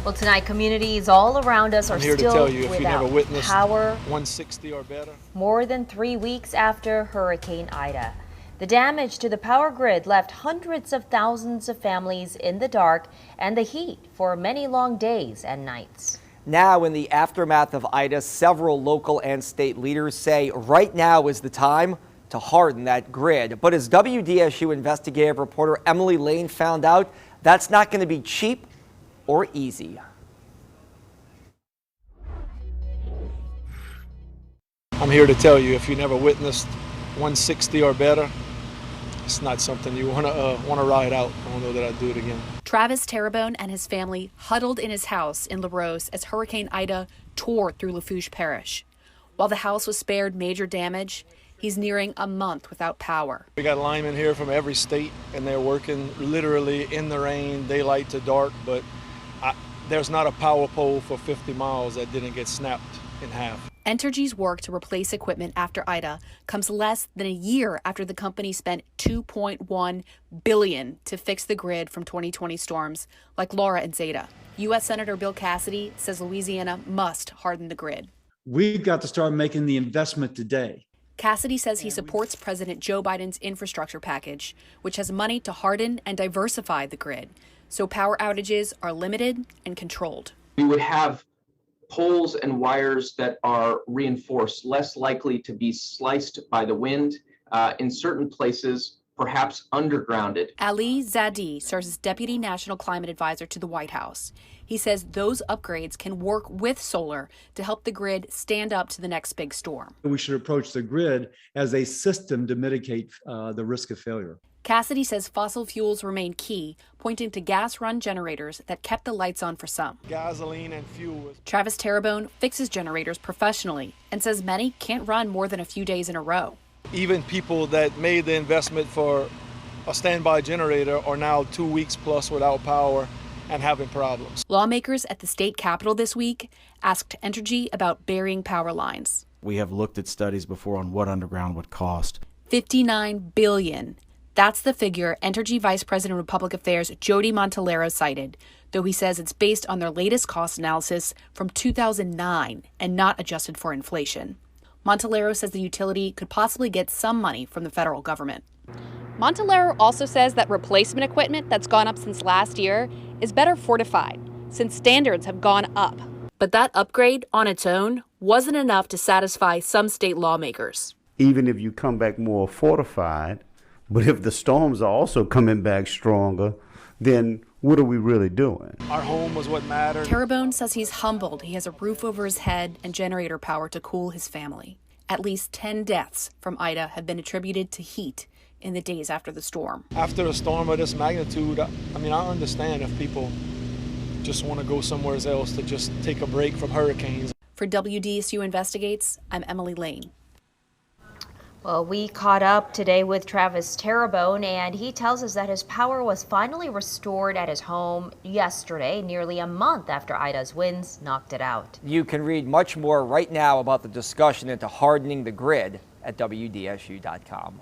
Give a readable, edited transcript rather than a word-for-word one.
Well, tonight, communities all around us are I'm here to still tell you, if you never without witnessed power 160 or better. more than 3 weeks after Hurricane Ida. The damage to the power grid left hundreds of thousands of families in the dark and the heat for many long days and nights. Now, in the aftermath of Ida, several local and state leaders say right now is the time to harden that grid. But as WDSU investigative reporter Emily Lane found out, that's not going to be cheap or easy. I'm here to tell you, if you never witnessed 160 or better, it's not something you want to ride out. I don't know that I'd do it again. Travis Terrebonne and his family huddled in his house in LaRose as Hurricane Ida tore through Lafourche Parish. While the house was spared major damage, he's nearing a month without power. We got linemen here from every state, and they're working literally in the rain, daylight to dark, but there's not a power pole for 50 miles that didn't get snapped in half. Entergy's work to replace equipment after Ida comes less than a year after the company spent $2.1 billion to fix the grid from 2020 storms like Laura and Zeta. U.S. Senator Bill Cassidy says Louisiana must harden the grid. We've got to start making the investment today. Cassidy says he supports President Joe Biden's infrastructure package, which has money to harden and diversify the grid, so power outages are limited and controlled. We would have poles and wires that are reinforced, less likely to be sliced by the wind, in certain places, perhaps undergrounded. Ali Zadie serves as Deputy National Climate Advisor to the White House. He says those upgrades can work with solar to help the grid stand up to the next big storm. We should approach the grid as a system to mitigate the risk of failure. Cassidy says fossil fuels remain key, pointing to gas-run generators that kept the lights on for some. Gasoline and fuel. Travis Terrebonne fixes generators professionally and says many can't run more than a few days in a row. Even people that made the investment for a standby generator are now 2 weeks plus without power and having problems. Lawmakers at the state capitol this week asked Entergy about burying power lines. We have looked at studies before on what underground would cost. $59 billion. That's the figure Entergy Vice President of Public Affairs Jody Montalero cited, though he says it's based on their latest cost analysis from 2009 and not adjusted for inflation. Montalero says the utility could possibly get some money from the federal government. Montalero also says that replacement equipment that's gone up since last year is better fortified, since standards have gone up. But that upgrade on its own wasn't enough to satisfy some state lawmakers. Even if you come back more fortified, but if the storms are also coming back stronger, then what are we really doing? Our home was what mattered. Terrebonne says he's humbled he has a roof over his head and generator power to cool his family. At least 10 deaths from Ida have been attributed to heat in the days after the storm. After a storm of this magnitude, I understand if people just want to go somewhere else to just take a break from hurricanes. For WDSU Investigates, I'm Emily Lane. Well, we caught up today with Travis Terrebonne, and he tells us that his power was finally restored at his home yesterday, nearly a month after Ida's winds knocked it out. You can read much more right now about the discussion into hardening the grid at WDSU.com.